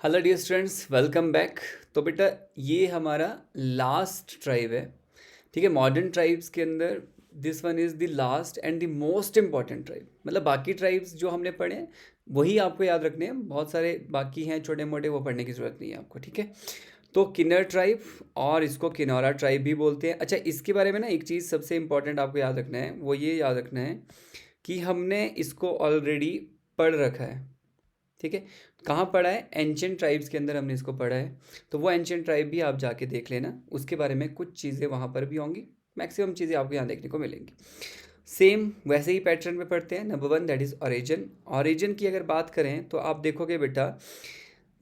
Hello dear students, welcome back. तो बेटा, ये हमारा लास्ट ट्राइब है। ठीक है, मॉडर्न ट्राइब्स के अंदर this one is the last and the most important tribe. मतलब बाकी ट्राइब्स जो हमने पढ़े हैं वही आपको याद रखने हैं, बहुत सारे बाकी हैं छोटे मोटे, वो पढ़ने की ज़रूरत नहीं है आपको। ठीक है, तो किन्नर ट्राइब और इसको किनौरा ट्राइब भी बोलते हैं। अच्छा, इसके बारे में ना एक चीज़ सबसे इम्पॉर्टेंट आपको याद रखना है, वो ये याद रखना है कि हमने इसको ऑलरेडी पढ़ रखा है। ठीक है, कहाँ पढ़ा है? एंशियंट ट्राइब्स के अंदर हमने इसको पढ़ा है। तो वो एंशियंट ट्राइब भी आप जाके देख लेना, उसके बारे में कुछ चीज़ें वहाँ पर भी होंगी, मैक्सिमम चीज़ें आपको यहाँ देखने को मिलेंगी। सेम वैसे ही पैटर्न में पढ़ते हैं। Number one, that is origin. Origin की अगर बात करें तो आप देखोगे बेटा,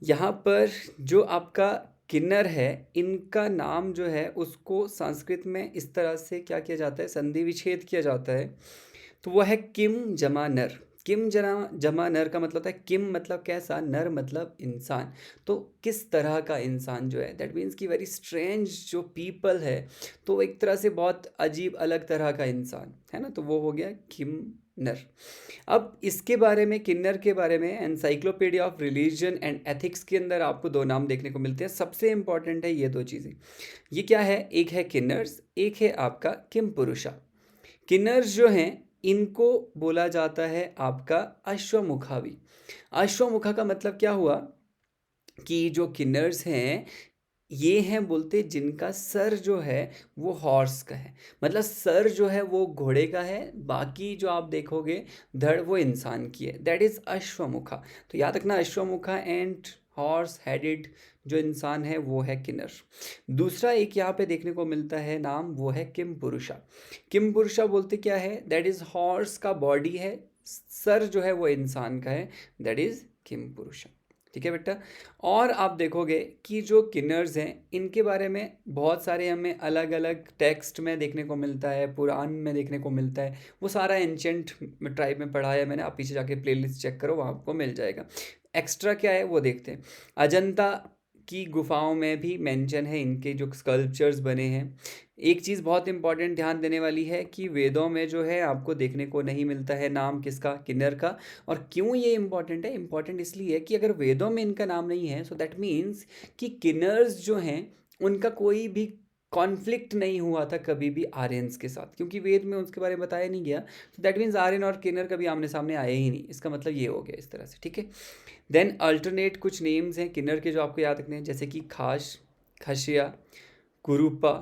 यहाँ पर जो आपका किन्नर है, इनका नाम जो है उसको संस्कृत में इस तरह से क्या किया जाता है, संधि विच्छेद किया जाता है। तो वह है किम जमा नर। किम जमा जमा नर का मतलब होता है, किम मतलब कैसा, नर मतलब इंसान। तो किस तरह का इंसान जो है, दैट मीन्स कि वेरी स्ट्रेंज जो पीपल है, तो एक तरह से बहुत अजीब अलग तरह का इंसान है ना, तो वो हो गया किम नर। अब इसके बारे में, किन्नर के बारे में, encyclopedia of religion and ethics के अंदर आपको दो नाम देखने को मिलते हैं। सबसे इंपॉर्टेंट है ये दो चीज़ें। ये क्या है? एक है किन्नर्स, एक है आपका किम पुरुषा। किन्नर्स जो हैं, इनको बोला जाता है आपका अश्वमुखा भी। अश्वमुखा का मतलब क्या हुआ कि जो किन्नर्स हैं, ये हैं बोलते जिनका सर जो है वो हॉर्स का है, मतलब सर जो है वो घोड़े का है, बाकी जो आप देखोगे धड़ वो इंसान की है, दैट इज अश्वमुखा। तो याद रखना, अश्वमुखा एंड हॉर्स हेडेड जो इंसान है वो है किन्नर। दूसरा एक यहाँ पे देखने को मिलता है नाम, वो है किम पुरुषा। किम पुरुषा बोलते क्या है? दैट इज हॉर्स का बॉडी है, सर जो है वो इंसान का है, दैट इज किम पुरुषा। ठीक है बेटा। और आप देखोगे कि जो किन्नर्स हैं, इनके बारे में बहुत सारे हमें अलग अलग टेक्स्ट में देखने को मिलता है, पुराण में देखने को मिलता है। वो सारा एंशंट ट्राइब में पढ़ा है मैंने, आप पीछे जाके प्लेलिस्ट चेक करो, वहाँ आपको मिल जाएगा। एक्स्ट्रा क्या है वो देखते हैं। अजंता की गुफाओं में भी मेंशन है इनके जो स्कल्पचर्स बने हैं। एक चीज़ बहुत इंपॉर्टेंट ध्यान देने वाली है कि वेदों में जो है आपको देखने को नहीं मिलता है नाम किसका, किन्नर का। और क्यों ये इंपॉर्टेंट है? इंपॉर्टेंट इसलिए कि अगर वेदों में इनका नाम नहीं है, सो दैट मीन्स कि किन्नर्स जो हैं उनका कोई भी कॉन्फ्लिक्ट नहीं हुआ था कभी भी आर्यंस के साथ, क्योंकि वेद में उसके बारे में बताया नहीं गया। तो दैट मीन्स आर्यन और किन्नर कभी आमने सामने आए ही नहीं, इसका मतलब ये हो गया इस तरह से। ठीक है, देन अल्टरनेट कुछ नेम्स हैं किन्नर के जो आपको याद रखने हैं, जैसे कि खास, खशिया, कुरूपा,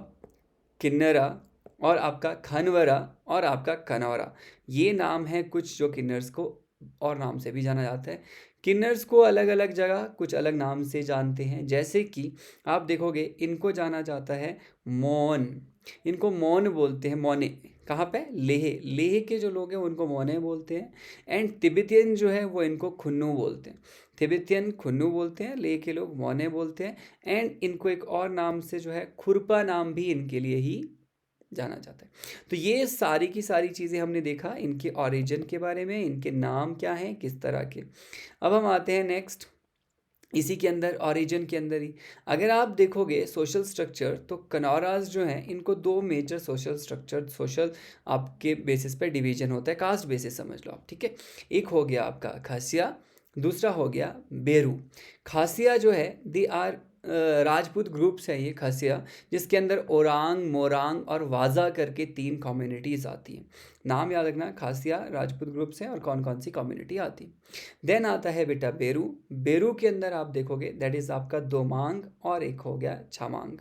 किन्नरा और आपका खनवरा और आपका कनौरा। ये नाम है कुछ जो किन्नर्स को और नाम से भी जाना जाता है। किन्नर्स को अलग अलग जगह कुछ अलग नाम से जानते हैं, जैसे कि आप देखोगे इनको जाना जाता है मौन, इनको मौन बोलते हैं, मौने। कहाँ पे? लेह, लेह के जो लोग हैं उनको मौने बोलते हैं। एंड तिब्बतियन जो है वो इनको खुन्नू बोलते हैं। तिब्बतियन खुन्नू बोलते हैं, लेह के लोग मौने बोलते हैं। एंड इनको एक और नाम से जो है खुरपा नाम भी इनके लिए ही जाना जाता है। तो ये सारी की सारी चीज़ें हमने देखा इनके ओरिजिन के बारे में, इनके नाम क्या हैं, किस तरह के। अब हम आते हैं नेक्स्ट, इसी के अंदर ओरिजिन के अंदर ही अगर आप देखोगे सोशल स्ट्रक्चर, तो कनौराज जो हैं इनको दो मेजर सोशल स्ट्रक्चर, सोशल आपके बेसिस पे डिवीजन होता है, कास्ट बेसिस समझ लो आप। ठीक है, एक हो गया आपका खासिया, दूसरा हो गया बेरू। खासिया जो है, दे आर राजपूत ग्रुप्स हैं ये खासिया, जिसके अंदर ओरांग, मोरांग और वाजा करके तीन कम्युनिटीज़ आती हैं। नाम याद रखना, खासिया राजपूत ग्रुप्स हैं और कौन कौन सी कम्युनिटी आती है। देन आता है बेटा बेरू। बेरू के अंदर आप देखोगे दैट इज़ आपका दोमांग और एक हो गया छामांग।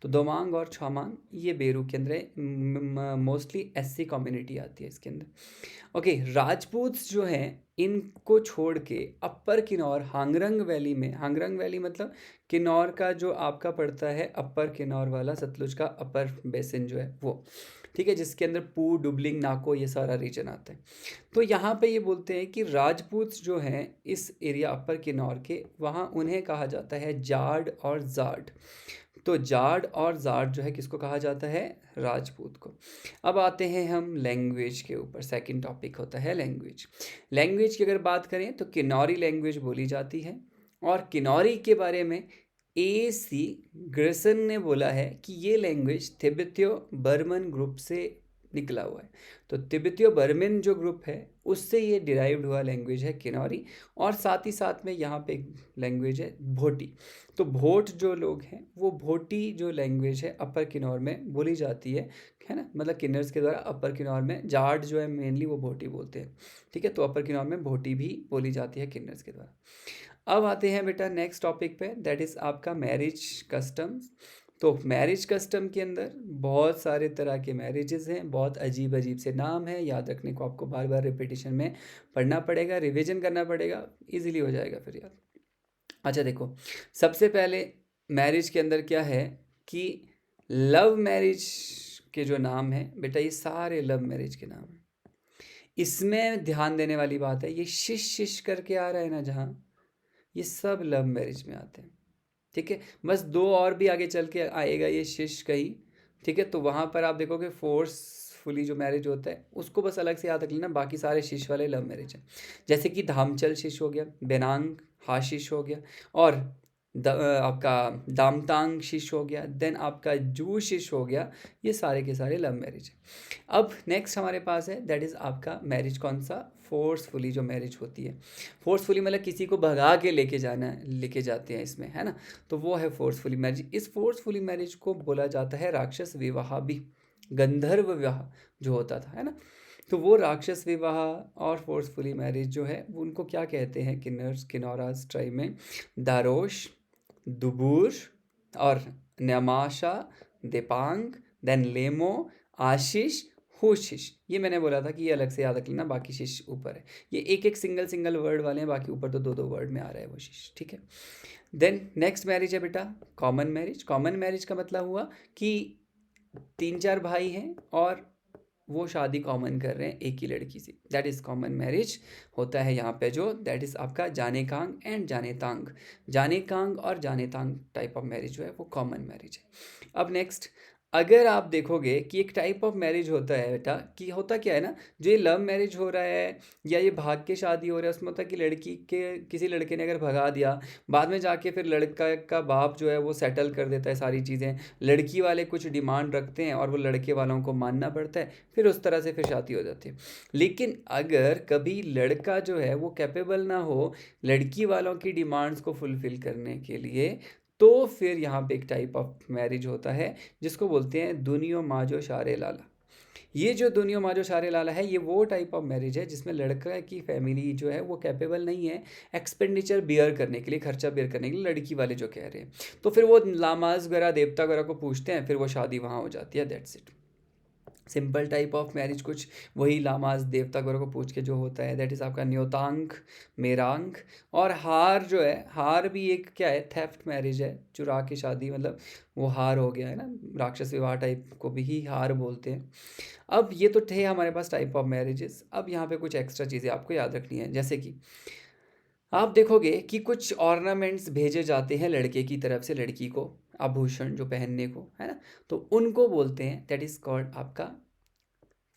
तो दोमांग और छामांग ये बेरू के अंदर मोस्टली एससी कम्युनिटी आती है इसके अंदर। ओके, राजपूत्स जो हैं इनको छोड़ के अपर किन्नौर हांगरंग वैली में, हांगरंग वैली मतलब किन्नौर का जो आपका पड़ता है अपर किन्नौर वाला, सतलुज का अपर बेसिन जो है वो, ठीक है, जिसके अंदर पू, डुबलिंग, नाको ये सारा रीजन आता है। तो यहाँ पे ये बोलते हैं कि राजपूत जो हैं इस एरिया अपर किन्नौर के, वहाँ उन्हें कहा जाता है जाड और जाड। तो जाड और जाट जो है किसको कहा जाता है? राजपूत को। अब आते हैं हम लैंग्वेज के ऊपर, सेकंड टॉपिक होता है लैंग्वेज। लैंग्वेज की अगर बात करें तो किन्नौरी लैंग्वेज बोली जाती है, और किन्नौरी के बारे में ए सी ग्रेसन ने बोला है कि ये लैंग्वेज तिब्बतियो बर्मन ग्रुप से निकला हुआ है। तो तिब्बतियो बर्मन जो ग्रुप है उससे ये डिराइव्ड हुआ लैंग्वेज है किन्नौरी, और साथ ही साथ में यहाँ पे एक लैंग्वेज है भोटी। तो भोट जो लोग हैं वो भोटी जो लैंग्वेज है अपर किन्नौर में बोली जाती है ना, मतलब किन्नर्स के द्वारा अपर किन्नौर में। जाट जो है मेनली वो भोटी बोलते हैं, ठीक है। तो अपर किन्नौर में भोटी भी बोली जाती है किन्नर्स के द्वारा। अब आते हैं बेटा नेक्स्ट टॉपिक पे, दैट इज़ आपका मैरिज कस्टम्स। तो मैरिज कस्टम के अंदर बहुत सारे तरह के मैरिजेस हैं, बहुत अजीब अजीब से नाम हैं, याद रखने को आपको बार बार रिपीटिशन में पढ़ना पड़ेगा, रिवीजन करना पड़ेगा, इजीली हो जाएगा फिर याद। अच्छा देखो, सबसे पहले मैरिज के अंदर क्या है कि लव मैरिज के जो नाम है बेटा, ये सारे लव मैरिज के नाम हैं। इसमें ध्यान देने वाली बात है, ये शिश शिश करके आ रहा है ना जहाँ, ये सब लव मैरिज में आते हैं, ठीक है। बस दो और भी आगे चल के आएगा ये शिश कहीं, ठीक है। तो वहाँ पर आप देखोगे फोर्सफुली जो मैरिज होता है उसको बस अलग से याद रख लेना, बाकी सारे शिश वाले लव मैरिज हैं। जैसे कि धामचल शिश हो गया, बेनांग हाशिश हो गया, और आपका दामतांग शिश हो गया, देन आपका जू शिश हो गया, ये सारे के सारे लव मैरिज है। अब नेक्स्ट हमारे पास है दैट इज़ आपका मैरिज कौन सा, फोर्सफुली जो मैरिज होती है। फोर्सफुली मतलब किसी को भगा के लेके जाना, लेके जाते हैं इसमें, है ना। तो वो है फोर्सफुली मैरिज। इस फोर्सफुली मैरिज को बोला जाता है राक्षस विवाह भी, गंधर्व विवाह जो होता था, है ना। तो वो राक्षस विवाह और फोर्सफुली मैरिज जो है वो उनको क्या कहते हैं किन्नर्स किन्नौरास ट्राइब में, दारोश, दुबूर और न्यमाशा, देपांग, देन लेमो, आशीष, होशिश। ये मैंने बोला था कि ये अलग से याद रख लेना, बाकी शिश ऊपर है। ये एक एक सिंगल सिंगल वर्ड वाले हैं, बाकी ऊपर तो दो दो वर्ड में आ रहा है वो शिश, ठीक है। देन नेक्स्ट मैरिज है बेटा कॉमन मैरिज। कॉमन मैरिज का मतलब हुआ कि 3-4 भाई हैं और वो शादी कॉमन कर रहे हैं एक ही लड़की से, दैट इज़ कॉमन मैरिज होता है यहाँ पे जो, दैट इज़ आपका जानेकांग एंड जानेतांग। जानेकांग और जानेतांग टाइप ऑफ मैरिज जो है वो कॉमन मैरिज है। अब नेक्स्ट, अगर आप देखोगे कि एक टाइप ऑफ मैरिज होता है बेटा, कि होता क्या है ना, जो ये लव मैरिज हो रहा है या ये भाग के शादी हो रहा है, उसमें होता है कि लड़की के किसी लड़के ने अगर भगा दिया, बाद में जाके फिर लड़का का बाप जो है वो सेटल कर देता है सारी चीज़ें, लड़की वाले कुछ डिमांड रखते हैं और वो लड़के वालों को मानना पड़ता है, फिर उस तरह से फिर शादी हो जाती है। लेकिन अगर कभी लड़का जो है वो कैपेबल ना हो लड़की वालों की डिमांड्स को फुलफ़िल करने के लिए, तो फिर यहाँ पे एक टाइप ऑफ मैरिज होता है जिसको बोलते हैं दुनियो माजो शारे लाला। ये जो दुनियो माजो शारे लाला है, ये वो टाइप ऑफ मैरिज है जिसमें लड़का की फैमिली जो है वो कैपेबल नहीं है एक्सपेंडिचर बियर करने के लिए, खर्चा बियर करने के लिए, लड़की वाले जो कह रहे हैं। तो फिर वो लामाज वगैरह देवता वगैरह को पूछते हैं, फिर वो शादी वहाँ हो जाती है, that's it. Simple type of marriage कुछ वही लामाज देवता वगैरह को पूछ के जो होता है, दैट इज़ आपका न्योतांग, मेरांग। और हार जो है, हार भी एक क्या है, थेफ्ट मैरिज है, चुरा के शादी, मतलब वो हार हो गया है ना, राक्षस विवाह टाइप को भी ही हार बोलते हैं। अब ये तो थे हमारे पास टाइप ऑफ मैरिजेस। अब यहाँ पे कुछ एक्स्ट्रा चीज़ें आपको याद रखनी है, जैसे कि आप देखोगे कि कुछ ऑर्नामेंट्स भेजे जाते हैं लड़के की तरफ से लड़की को, आभूषण जो पहनने को, है ना। तो उनको बोलते हैं दैट इज़ कॉल्ड आपका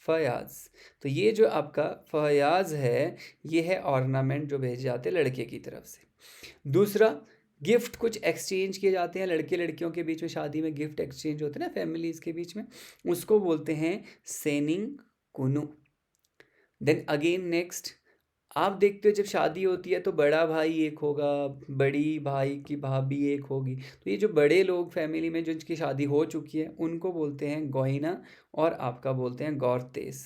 फयाज। तो ये जो आपका फयाज है, ये है ऑर्नामेंट जो भेजे जाते हैं लड़के की तरफ से। दूसरा, गिफ्ट कुछ एक्सचेंज किए जाते हैं लड़के लड़कियों के बीच में, शादी में गिफ्ट एक्सचेंज होते हैं ना फैमिलीज के बीच में, उसको बोलते हैं सेनिंग कुनु। देन अगेन नेक्स्ट, आप देखते हो जब शादी होती है तो बड़ा भाई एक होगा, बड़ी भाई की भाभी एक होगी। तो ये जो बड़े लोग फैमिली में जिनकी शादी हो चुकी है उनको बोलते हैं गोइना, और आपका बोलते हैं गौरतेस,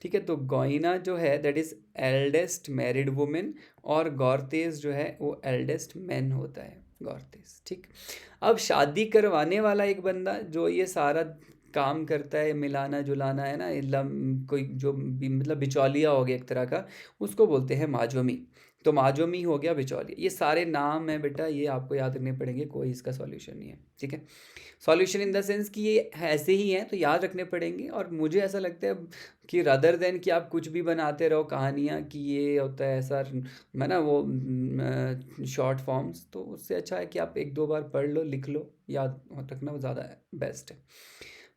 ठीक है। तो गोइना जो है that is eldest married women, और गौरतेस जो है वो एल्डेस्ट मैन होता है, गौरतेस, ठीक। अब शादी करवाने वाला एक बंदा जो ये सारा काम करता है, मिलाना जुलाना, है ना, कोई जो मतलब बिचौलिया हो गया एक तरह का, उसको बोलते हैं माजोमी। तो माजोमी हो गया बिचौलिया। ये सारे नाम हैं बेटा, ये आपको याद रखने पड़ेंगे, कोई इसका सॉल्यूशन नहीं है, ठीक है। सॉल्यूशन इन द सेंस कि ये ऐसे ही हैं तो याद रखने पड़ेंगे। और मुझे ऐसा लगता है कि रादर देन कि आप कुछ भी बनाते रहो कहानियाँ कि ये होता है ऐसा, है ना, वो शॉर्ट फॉर्म्स, तो उससे अच्छा है कि आप एक दो बार पढ़ लो, लिख लो, याद रखना वो ज़्यादा बेस्ट है।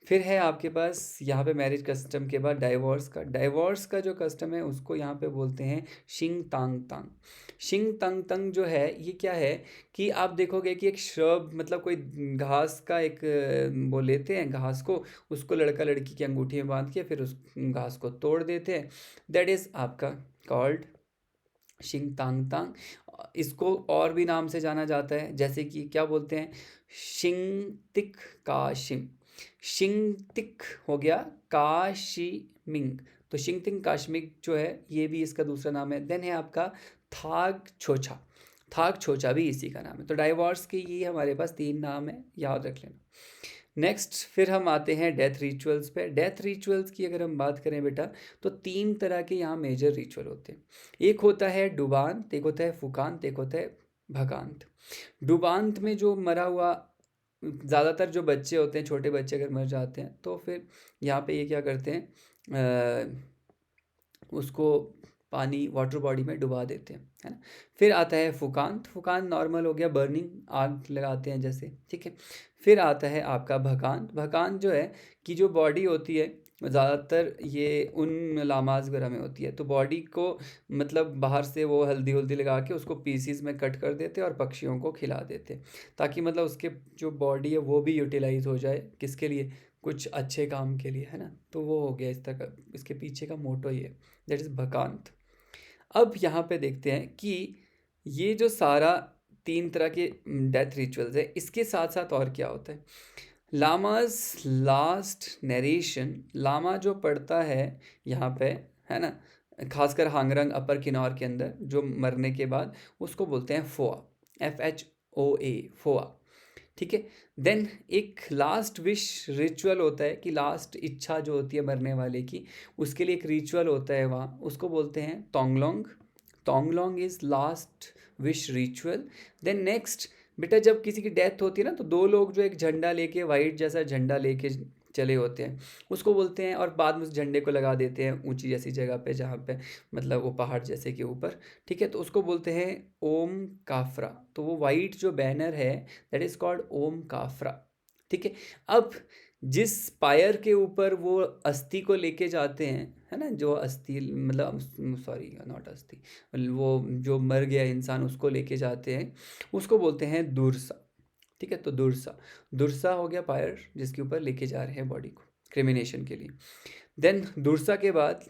फिर है आपके पास यहाँ पे मैरिज कस्टम के बाद डाइवोर्स का जो कस्टम है उसको यहाँ पे बोलते हैं शिंग तांग तांग। शिंग तांग तांग जो है ये क्या है कि आप देखोगे कि एक श्रब मतलब कोई घास का एक वो लेते हैं घास को, उसको लड़का लड़की की अंगूठी में बांध के फिर उस घास को तोड़ देते हैं, दैट इज़ आपका कॉल्ड शिंग तांग तांग। इसको और भी नाम से जाना जाता है, जैसे कि क्या बोलते हैं, शिंगतिक काशिम। शिंगतिक हो गया काशिमिंग, तो शिंगतिक काश्मिक जो है ये भी इसका दूसरा नाम है। देन है आपका थाग छोछा, थाग छोछा भी इसी का नाम है। तो डाइवोर्स के ये हमारे पास 3 नाम है, याद रख लेना। नेक्स्ट फिर हम आते हैं डेथ रिचुअल्स पे। डेथ रिचुअल्स की अगर हम बात करें बेटा, तो 3 तरह के यहाँ मेजर रिचुअल होते हैं। एक होता है डुबांत, एक होता है फुकांत, एक होता है भगांत। डुबांत में जो मरा हुआ, ज़्यादातर जो बच्चे होते हैं, छोटे बच्चे अगर मर जाते हैं तो फिर यहाँ पे ये क्या करते हैं, उसको पानी वाटर बॉडी में डुबा देते हैं, है ना। फिर आता है फुकांत, फुकांत नॉर्मल हो गया, बर्निंग, आग लगाते हैं जैसे, ठीक है। फिर आता है आपका भकांत, भकांत जो है कि जो बॉडी होती है ज़्यादातर ये उन लामाज वगैरह में होती है, तो बॉडी को मतलब बाहर से वो हल्दी वल्दी लगा के उसको पीसीज में कट कर देते हैं और पक्षियों को खिला देते हैं, ताकि मतलब उसके जो बॉडी है वो भी यूटिलाइज हो जाए, किसके लिए, कुछ अच्छे काम के लिए, है ना। तो वो हो गया इस तरह का, इसके पीछे का मोटो ही है, दैट इज़ भकांत। अब यहाँ पे देखते हैं कि ये जो सारा 3 तरह के डेथ रिचुअल्स है, इसके साथ साथ और क्या होता है। लामाज लास्ट नरेशन, लामा जो पढ़ता है यहाँ पे, है ना, खासकर हांगरंग अपर किन्नौर के अंदर जो मरने के बाद, उसको बोलते हैं फोआ, FHOA, फोआ, ठीक है। देन एक लास्ट विश रिचुअल होता है कि लास्ट इच्छा जो होती है मरने वाले की, उसके लिए एक रिचुअल होता है वहाँ, उसको बोलते हैं तोंगलोंग। तोंगलोंग is last wish ritual. Then next बेटा, जब किसी की डेथ होती है ना, तो 2 लोग जो एक झंडा लेके, वाइट जैसा झंडा लेके चले होते हैं, उसको बोलते हैं, और बाद में उस झंडे को लगा देते हैं ऊंची जैसी जगह पे, जहाँ पे मतलब वो पहाड़ जैसे के ऊपर, ठीक है। तो उसको बोलते हैं ओम काफरा। तो वो वाइट जो बैनर है, दैट इज़ कॉल्ड ओम काफरा, ठीक है। अब जिस पायर के ऊपर वो अस्थि को लेके जाते हैं, है ना, जो अस्थि मतलब, सॉरी नॉट अस्थि, वो जो मर गया इंसान उसको लेके जाते हैं, उसको बोलते हैं दुर्सा, ठीक है। तो दुर्सा, दुर्सा हो गया पायर जिसके ऊपर लेके जा रहे हैं बॉडी को क्रिमिनेशन के लिए। देन दुर्सा के बाद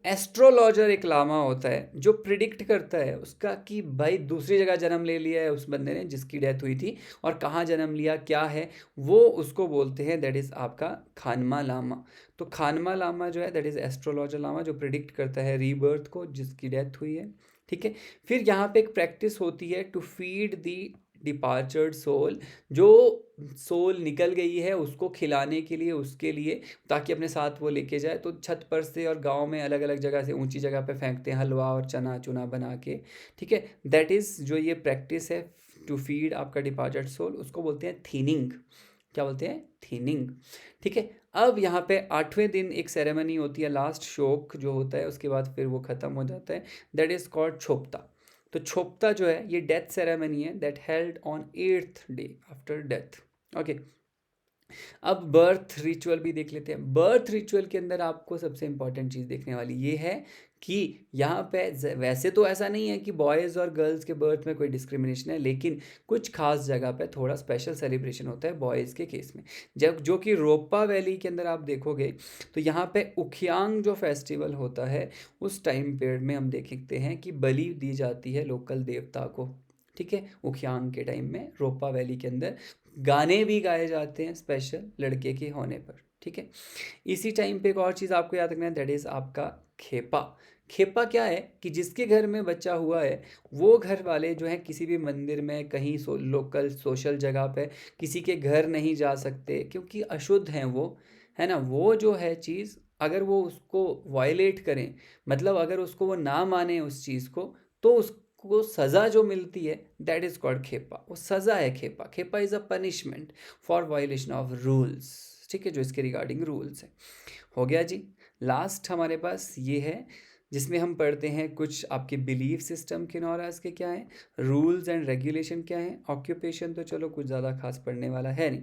एस्ट्रोलॉजर एक लामा होता है जो प्रिडिक्ट करता है उसका कि भाई दूसरी जगह जन्म ले लिया है उस बंदे ने जिसकी डेथ हुई थी, और कहाँ जन्म लिया क्या है वो, उसको बोलते हैं दैट इज़ आपका खानमा लामा। तो खानमा लामा जो है दैट इज़ एस्ट्रोलॉजर लामा, जो प्रिडिक्ट करता है रीबर्थ को जिसकी डेथ हुई है, ठीक है। फिर यहाँ पे एक प्रैक्टिस होती है टू फीड दी डिपार्चर्ड सोल, जो सोल निकल गई है उसको खिलाने के लिए, उसके लिए, ताकि अपने साथ वो लेके जाए। तो छत पर से और गांव में अलग अलग जगह से ऊंची जगह पे फेंकते हैं हलवा और चना चुना बना के, ठीक है। दैट इज़ जो ये प्रैक्टिस है टू फीड आपका डिपार्चर्ड सोल, उसको बोलते हैं थीनिंग। क्या बोलते हैं, थीनिंग, ठीक है। अब यहाँ पे 8वें दिन एक सेरेमनी होती है, लास्ट शोक जो होता है, उसके बाद फिर वो ख़त्म हो जाता है, दैट इज़ कॉल्ड छोपता। तो छोपता जो है ये डेथ सेरेमनी है that held on 8th day after death, okay. अब बर्थ रिचुअल भी देख लेते हैं। बर्थ रिचुअल के अंदर आपको सबसे इंपॉर्टेंट चीज़ देखने वाली ये है कि यहाँ पे वैसे तो ऐसा नहीं है कि बॉयज़ और गर्ल्स के बर्थ में कोई डिस्क्रिमिनेशन है, लेकिन कुछ खास जगह पे थोड़ा स्पेशल सेलिब्रेशन होता है बॉयज़ के केस में। जब जो कि रोप्पा वैली के अंदर आप देखोगे तो यहाँ पे उखियांग जो फेस्टिवल होता है, उस टाइम पीरियड में हम देखते हैं कि बलि दी जाती है लोकल देवता को, ठीक है। उखियांग के टाइम में रोप्पा वैली के अंदर गाने भी गाए जाते हैं स्पेशल लड़के के होने पर, ठीक है। इसी टाइम पे एक और चीज़ आपको याद रखना है, दैट इज़ आपका खेपा। खेपा क्या है कि जिसके घर में बच्चा हुआ है वो घर वाले जो हैं किसी भी मंदिर में, कहीं लोकल सोशल जगह पे किसी के घर नहीं जा सकते क्योंकि अशुद्ध हैं वो, है ना। वो जो है चीज़, अगर वो उसको वायलेट करें, मतलब अगर उसको वो ना माने उस चीज़ को उसको सज़ा जो मिलती है दैट इज़ कॉल्ड खेपा। वो सज़ा है खेपा, खेपा is a punishment for violation of rules, ठीक है, जो इसके रिगार्डिंग रूल्स है। हो गया जी। लास्ट हमारे पास ये है जिसमें हम पढ़ते हैं कुछ आपके बिलीफ सिस्टम किनौरास के क्या हैं, रूल्स एंड रेगुलेशन क्या हैं, ऑक्यूपेशन तो चलो कुछ ज़्यादा खास पढ़ने वाला है नहीं।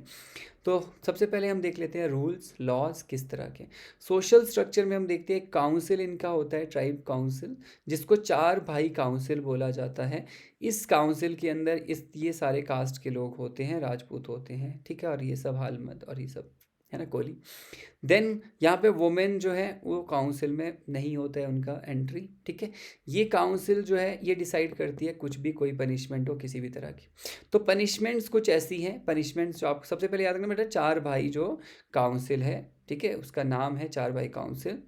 तो सबसे पहले हम देख लेते हैं रूल्स लॉज किस तरह के। सोशल स्ट्रक्चर में हम देखते हैं काउंसिल इनका होता है, ट्राइब काउंसिल, जिसको चार भाई काउंसिल बोला जाता है। इस काउंसिल के अंदर ये सारे कास्ट के लोग होते हैं, राजपूत होते हैं, ठीक है, और ये सब हालमत और ये सब है ना, कोली। देन यहाँ पे वुमेन जो है वो काउंसिल में नहीं होता है उनका एंट्री, ठीक है। ये काउंसिल जो है ये डिसाइड करती है कुछ भी, कोई पनिशमेंट हो किसी भी तरह की। तो पनिशमेंट्स कुछ ऐसी हैं, पनिशमेंट्स जो आप सबसे पहले याद रखना बेटा, चार भाई जो काउंसिल है, ठीक है, उसका नाम है चार भाई काउंसिल।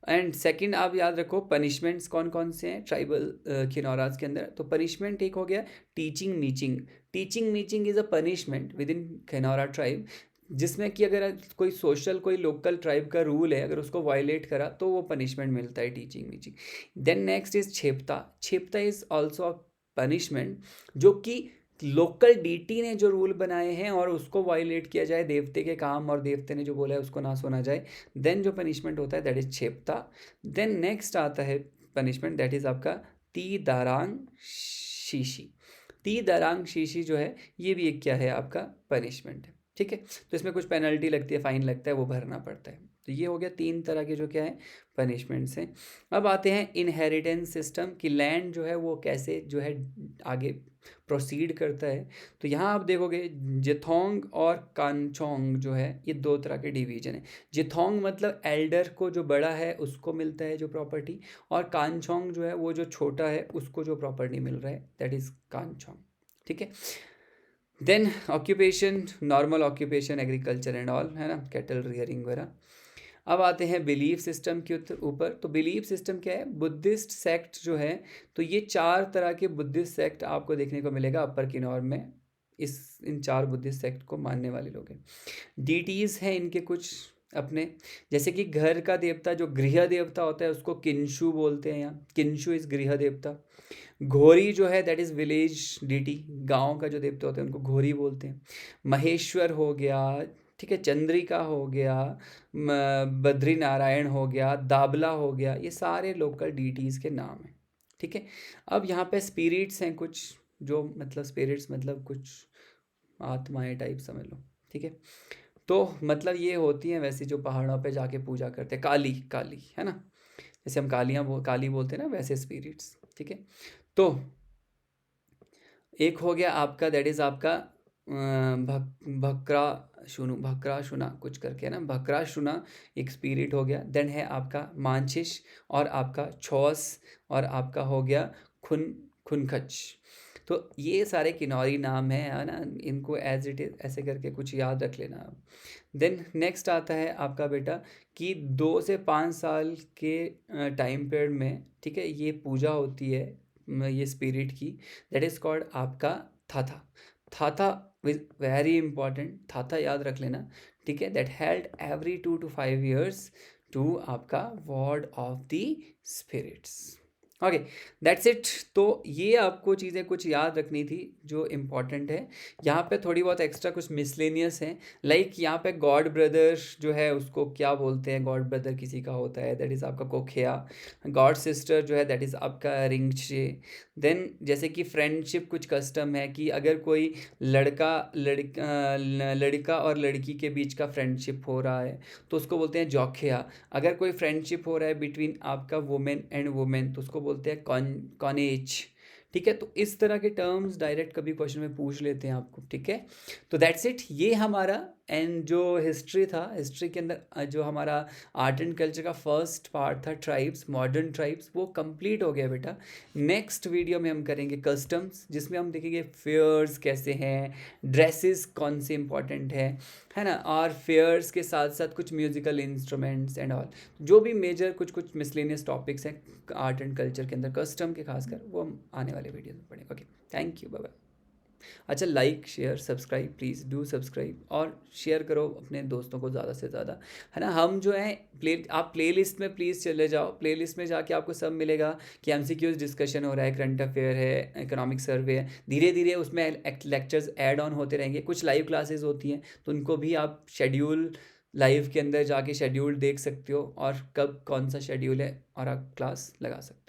एंड सेकंड आप याद रखो पनिशमेंट्स कौन कौन से हैं ट्राइबल किनौरास के अंदर। तो पनिशमेंट एक हो गया टीचिंग मीचिंग। टीचिंग मीचिंग is a punishment within Kinnaura tribe, जिसमें कि अगर कोई सोशल कोई लोकल ट्राइब का रूल है, अगर उसको वायलेट करा तो वो पनिशमेंट मिलता है, टीचिंग मीचिंग। देन नेक्स्ट इज छेपता। छेपता इज ऑल्सो अ पनिशमेंट, जो कि लोकल डीटी ने जो रूल बनाए हैं और उसको वायलेट किया जाए, देवते के काम और देवते ने जो बोला है उसको ना सुना जाए, देन जो पनिशमेंट होता है दैट इज छेपता। देन नेक्स्ट आता है पनिशमेंट दैट इज आपका ती दारांग शीशी। ती दारांग शीशी जो है ये भी एक क्या है आपका पनिशमेंट है, ठीक है। तो इसमें कुछ पेनल्टी लगती है, फाइन लगता है, वो भरना पड़ता है। तो ये हो गया तीन तरह के जो क्या है पनिशमेंट्स हैं। अब आते हैं इनहेरिटेंस सिस्टम की, लैंड जो है वो कैसे जो है आगे प्रोसीड करता है। तो यहाँ आप देखोगे जिथोंग और कांचोंग जो है ये दो तरह के डिवीजन है। जिथोंग मतलब एल्डर को जो बड़ा है उसको मिलता है जो प्रॉपर्टी, और कांचोंग जो है वो जो छोटा है उसको जो प्रॉपर्टी मिल रहा है दैट इज कांचोंग, ठीक है। Then occupation, normal occupation agriculture and all, है ना, कैटल रियरिंग वगैरह। अब आते हैं बिलीफ सिस्टम के ऊपर। तो बिलीफ सिस्टम क्या है, बुद्धिस्ट सेक्ट जो है, तो ये चार तरह के बुद्धिस्ट सेक्ट आपको देखने को मिलेगा अपर किन्नौर में। इन चार बुद्धिस्ट सेक्ट को मानने वाले लोग हैं। डीटीज़ हैं इनके कुछ अपने, जैसे कि घर का देवता जो गृह देवता होता है उसको किंशु बोलते हैं, यहाँ किंशु इस गृह देवता। घोरी जो है दैट इज़ विलेज डीटी, गांव का जो देवता होता है उनको घोरी बोलते हैं। महेश्वर हो गया, ठीक है, चंद्रिका हो गया, बद्री नारायण हो गया, दाबला हो गया, ये सारे लोकल डीटीज़ के नाम हैं, ठीक है। अब यहाँ पे स्पिरिट्स हैं कुछ, जो मतलब स्पिरिट्स मतलब कुछ आत्माएं टाइप समझ लो, ठीक है। तो मतलब ये होती हैं वैसे जो पहाड़ों पे जाके पूजा करते हैं, काली काली है ना, जैसे हम काली बोलते हैं ना, वैसे स्पिरिट्स, ठीक है। तो एक हो गया आपका दैट इज़ आपका भकरा शुना कुछ करके है ना, भकरा शुना एक स्पिरिट हो गया। देन है आपका मांचिश और आपका छौस और आपका हो गया खुनखच। तो ये सारे किन्नौरी नाम है ना, इनको एज इट इज ऐसे करके कुछ याद रख लेना आप। देन नेक्स्ट आता है आपका बेटा कि 2 से 5 साल के टाइम पीरियड में, ठीक है, ये पूजा होती है ये स्पिरिट की, दैट इज़ कॉल्ड आपका थाथा। थाथा वेरी इंपॉर्टेंट, थाथा याद रख लेना, ठीक है, that held every 2 to 5 years to आपका ward of the spirits. Okay, that's it. तो ये आपको चीज़ें कुछ याद रखनी थी जो इम्पॉर्टेंट है। यहाँ पे थोड़ी बहुत एक्स्ट्रा कुछ मिसलेनियस हैं, लाइक यहाँ पे गॉड ब्रदर जो है उसको क्या बोलते हैं, गॉड ब्रदर किसी का होता है दैट इज़ आपका कोखिया। गॉड सिस्टर जो है दैट इज़ आपका रिंगचे। देन जैसे कि फ्रेंडशिप कुछ कस्टम है कि अगर कोई लड़का और लड़की के बीच का फ्रेंडशिप हो रहा है तो उसको बोलते हैं जौखिया। अगर कोई फ्रेंडशिप हो रहा है बिटवीन आपका वुमेन एंड वुमेन तो उसको बोलते हैं कॉनेज, ठीक है। तो इस तरह के टर्म्स डायरेक्ट कभी क्वेश्चन में पूछ लेते हैं आपको, ठीक है। तो दैट्स इट, ये हमारा एंड जो हिस्ट्री था, हिस्ट्री के अंदर जो हमारा आर्ट एंड कल्चर का फर्स्ट पार्ट था ट्राइब्स, मॉडर्न ट्राइब्स, वो कंप्लीट हो गया बेटा। नेक्स्ट वीडियो में हम करेंगे कस्टम्स, जिसमें हम देखेंगे फेयर्स कैसे हैं, ड्रेसेस कौन से इंपॉर्टेंट है ना, और फेयर्स के साथ साथ कुछ म्यूजिकल इंस्ट्रूमेंट्स एंड ऑल, जो भी मेजर कुछ मिसलेनियस टॉपिक्स हैं आर्ट एंड कल्चर के अंदर कस्टम के खासकर, वो हम आने वाले वीडियो में पढ़ेंगे। Okay, thank you, bye bye. अच्छा, like share subscribe, please do subscribe और शेयर करो अपने दोस्तों को ज़्यादा से ज़्यादा, है ना। हम जो है आप प्लेलिस्ट में प्लीज़ चले जाओ, प्लेलिस्ट में जाके आपको सब मिलेगा कि MCQs डिस्कशन हो रहा है, करंट अफेयर है, इकोनॉमिक सर्वे है, धीरे धीरे उसमें लेक्चर्स ऐड ऑन होते रहेंगे, कुछ लाइव क्लासेस होती हैं तो उनको भी आप शेड्यूल लाइव के अंदर जाके शेड्यूल देख सकते हो और कब कौन सा शेड्यूल है और आप क्लास लगा सकते हो।